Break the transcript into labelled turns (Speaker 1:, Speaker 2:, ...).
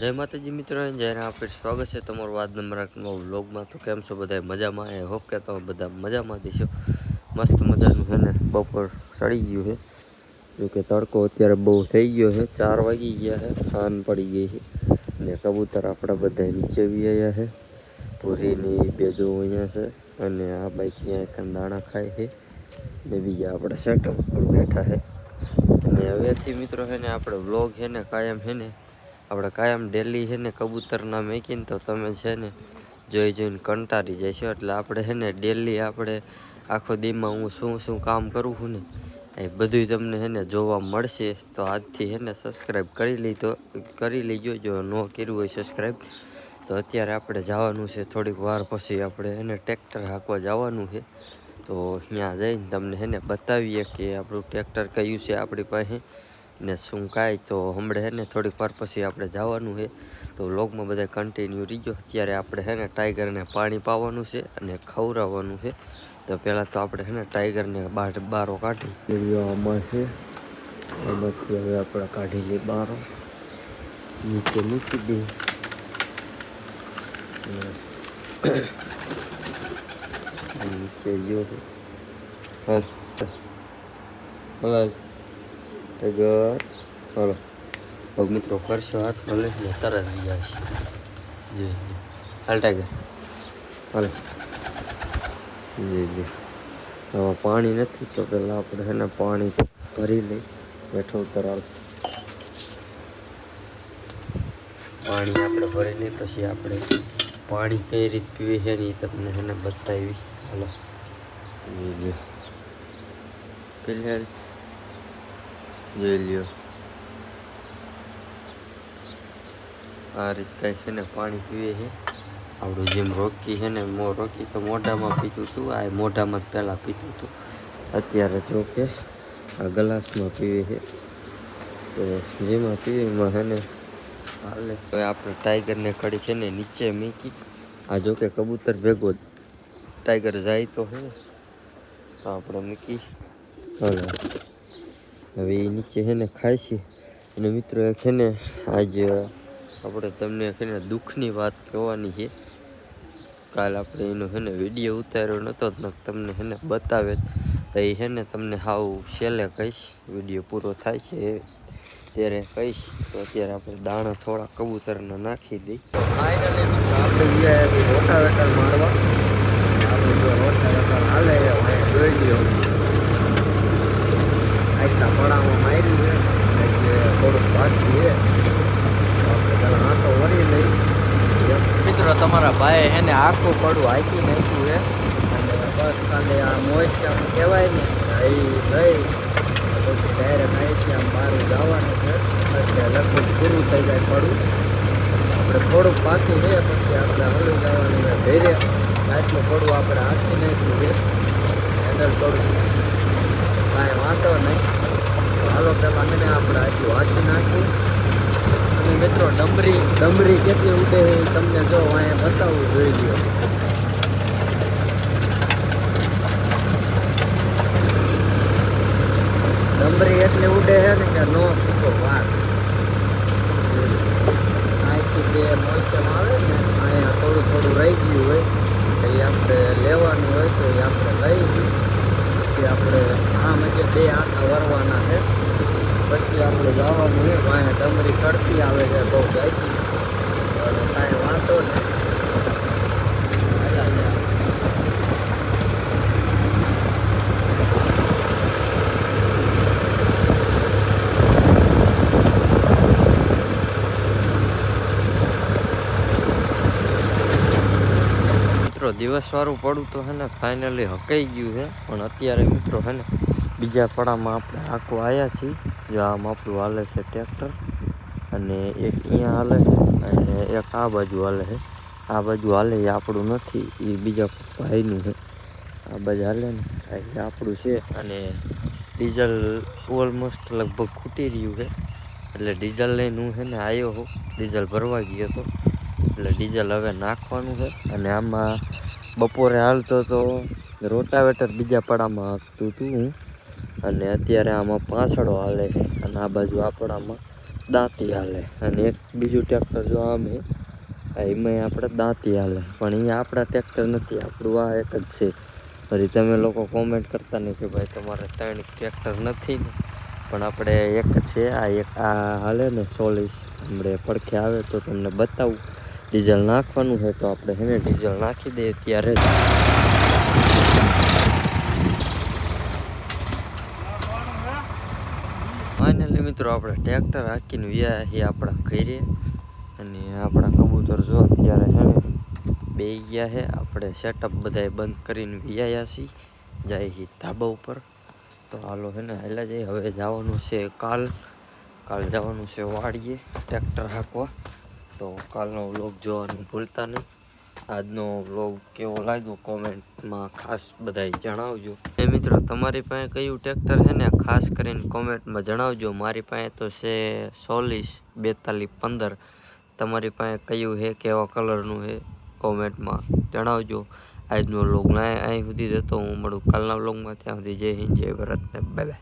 Speaker 1: જય માતાજી મિત્રો, જયારે આપણે સ્વાગત છે તમારું આજ નંબર 8 વ્લોગમાં। તો કેમ છો બધા? મજામાં? આઈ હોપ કે તમે બધા મજામાં દેશો। મસ્ત મજાનું છે ને બપોર સડી ગયું છે, જો કે તડકો અત્યારે બહુ થઈ ગયો છે। 4 વાગી ગયા છે, ખાન પડી ગઈ છે ને કબૂતર આપણા બધા નીચે વી આવ્યા છે। પૂરીની બેજો અહીંયા છે અને આ બાઈક ત્યાં દાણા ખાય છે ને બીજા આપણે સેટઅપ પર બેઠા છે। અને હવેથી મિત્રો છે ને આપણે વ્લોગ છે ને કાયમ છે ને આપણે કાયમ ડેલી છે ને કબૂતરના મેકીને તો તમે છે ને જોઈને કંટાળી જશો। એટલે આપણે છે ને ડેલી આપણે આખો દીમાં હું શું કામ કરું છું ને એ બધું તમને છે ને જોવા મળશે। તો આજથી છે ને સબસ્ક્રાઈબ કરી લેજો જો ન કર્યું હોય સબસ્ક્રાઈબ। તો અત્યારે આપણે જવાનું છે, થોડીક વાર પછી આપણે એને ટ્રેક્ટર હાંકવા જવાનું છે। તો ત્યાં જઈને તમને છે ને બતાવીએ કે આપણું ટ્રેક્ટર કયું છે આપણી પાસે ને શું કાંઈ। તો હમણાં છે ને થોડીક વાર પછી આપણે જવાનું છે, તો વ્લોગમાં બધા કન્ટિન્યુ રહીજો। અત્યારે આપણે છે ને ટાઈગરને પાણી પાવાનું છે અને ખવડાવવાનું છે। તો પહેલાં તો આપણે છે ને ટાઈગરને બારો કાઢી આમાં છે, એમાંથી હવે આપણે કાઢી લઈએ બારો, નીચે મૂકી દઈએ નીચે ગયો ટાઈગર હાલો પગ મિત્રો કરશો હાથ ભલે ને તરત આવી જશે। જી હાલ ટાઈગર હાલે જી હવે પાણી નથી તો પેલા આપણે છે ને પાણી ભરી લઈ બેઠો ઉતરાલ પાણી આપણે ભરી લઈ પછી આપણે પાણી કઈ રીતે પીવે છે ને એ તમને છે ને બતાવી। હાલો જી પેલા જોઈ લ્યો આ રીત કઈ છે ને પાણી પીવે છે આપણું। જેમ રોકી છે ને રોકી તો મોઢામાં પીતું હતું, આ મોઢામાં જ પહેલાં પીતું હતું, અત્યારે જો કે આ ગ્લાસમાં પીવે છે। તો જેમાં પીવે એમાં છે ને હાલે તો આપણે ટાઈગરને કડી છે ને નીચે મૂકી, આ જો કે કબૂતર ભેગો ટાઈગર જાય તો છે તો આપણે મૂકી હાલો હવે એ નીચે છે ને ખાય છે। અને મિત્રો છે ને આજ આપણે તમને છે ને દુઃખની વાત કહેવાની છે। કાલ આપણે એનો છે ને વિડીયો ઉતાર્યો નહોતો તમને છે ને બતાવે તો એ છે ને તમને હાવ છેલ્લે કહીશ, વિડીયો પૂરો થાય છે ત્યારે કહીશ। તો અત્યારે આપણે દાણા થોડા કબૂતરના નાખી દઈ। ફાઇનલી મિત્રો આપણે રોટાવેટર મારવા આપણે જો રોટાવેટર હાલે જોઈ લ્યો આટલા પડામાં માર્યું છે એટલે થોડુંક બાકી છે, આપણે પેલા આંટો વળી લઈ। મિત્રો તમારા ભાઈ હે ને આખું પડું હાકી નાખ્યું છે અને બસ ખાલી આ મોઇસ્ચર કહેવાય ને એ લઈ પછી ડાયરેક્ટ અહીંથી આમ બહાર જવાનું છે એટલે લગભગ પૂરું થઈ જાય પડું। આપણે થોડુંક બાકી છે પછી આપણે હળી જવાનું છે ધીરે, આટલું પડું આપણે હાકી નાખ્યું છે હેન્ડલ થોડું કાંઈ વાંધો નહીં। હાલો પેલા મને આપણે આટલું હાકી નાખ્યું અને મિત્રો ડમરી કેટલી ઉડે છે તમને જો અહીંયા બતાવવું જોઈ લ્યો। ડમરી એટલી ઉડે છે ને કે નો પૂછો વાત। અહીંથી જે મોસમ આવે ને અહીંયા થોડું રહી ગયું હોય તો એ આપણે લેવાનું હોય તો એ આપણે લઈ પછી આપણે આમ જે 2 આંટા વરવાના છે પછી આપણે જવાનું છે। અહીંયા ડમરી ચડતી આવે છે બહુ ગાયકી, કાંઈ વાંધો નહીં। મિત્રો દિવસવાળું પડું તો છે ને ફાઇનલી હકાઈ ગયું છે, પણ અત્યારે મિત્રો છે ને બીજા પડામાં આપણે આખું આવ્યા છીએ। જો આમ આપણું હાલે છે ટ્રેક્ટર અને એક અહીંયા હાલે અને એક આ બાજુ હાલે છે। આ બાજુ હાલે એ આપણું નથી, એ બીજા ભાઈનું છે। આ બાજુ હાલે ને એટલે આપણું છે અને ડીઝલ ઓલમોસ્ટ લગભગ ખૂટી રહ્યું છે એટલે ડીઝલ લઈને હું છે ને આવ્યો હું, ડીઝલ ભરવા ગયો હતો એટલે ડીઝલ હવે નાખવાનું છે। અને આમાં બપોરે હાલતો તો રોટાવેટર બીજા પડામાં હાંકતું હતું હું, અને અત્યારે આમાં પાંસળો હાલે છે અને આ બાજુ આપણામાં દાંતી હાલે, અને એક બીજું ટ્રેક્ટર જો આમ હે એમાં આપણે દાંતી હાલે, પણ અહીંયા આપણા ટ્રેક્ટર નથી, આપણું આ એક જ છે. પછી તમે લોકો કોમેન્ટ કરતા નહીં કે ભાઈ તમારે 3 ટ્રેક્ટર નથી ને, પણ આપણે એક છે. આ હાલે ને 40 હમણાં પડખે આવે તો તમને બતાવું. ડીઝલ નાખવાનું છે તો આપણે એને ડીઝલ નાખી દઈએ ત્યારે જ. ફાઇનલી મિત્રો આપણે ટ્રેક્ટર હાંકીને વ્યા છીએ આપણા ઘરે, અને આપણા કબૂતર જો અત્યારે છે ને બે ગયા છે. આપણે સેટઅપ બધાએ બંધ કરીને વ્યાયા છીએ, જાય છીએ ધાબા ઉપર. તો હાલો છે ને હાલ્યા જઈએ. હવે જવાનું છે કાલ જવાનું છે વાડીએ ટ્રેક્ટર હાંકવા. તો કાલનો વ્લોગ જોવાનું ભૂલતા નહીં. આજનો વ્લોગ કેવો લાગ્યો કોમેન્ટમાં ખાસ બધાએ જણાવજો. એ મિત્રો તમારી પાસે કયું ટ્રેક્ટર છે ને ખાસ કરીને કોમેન્ટમાં જણાવજો. મારી પાસે તો છે 40 42 15. તમારી પાસે કયું છે, કેવા કલરનું છે, કોમેન્ટમાં જણાવજો. આજનો વ્લોગ અહીં સુધી જતો. હું મળું કાલના વ્લોગમાં. ત્યાં સુધી જય હિન્દ, જય ભારત ને બાય બાય.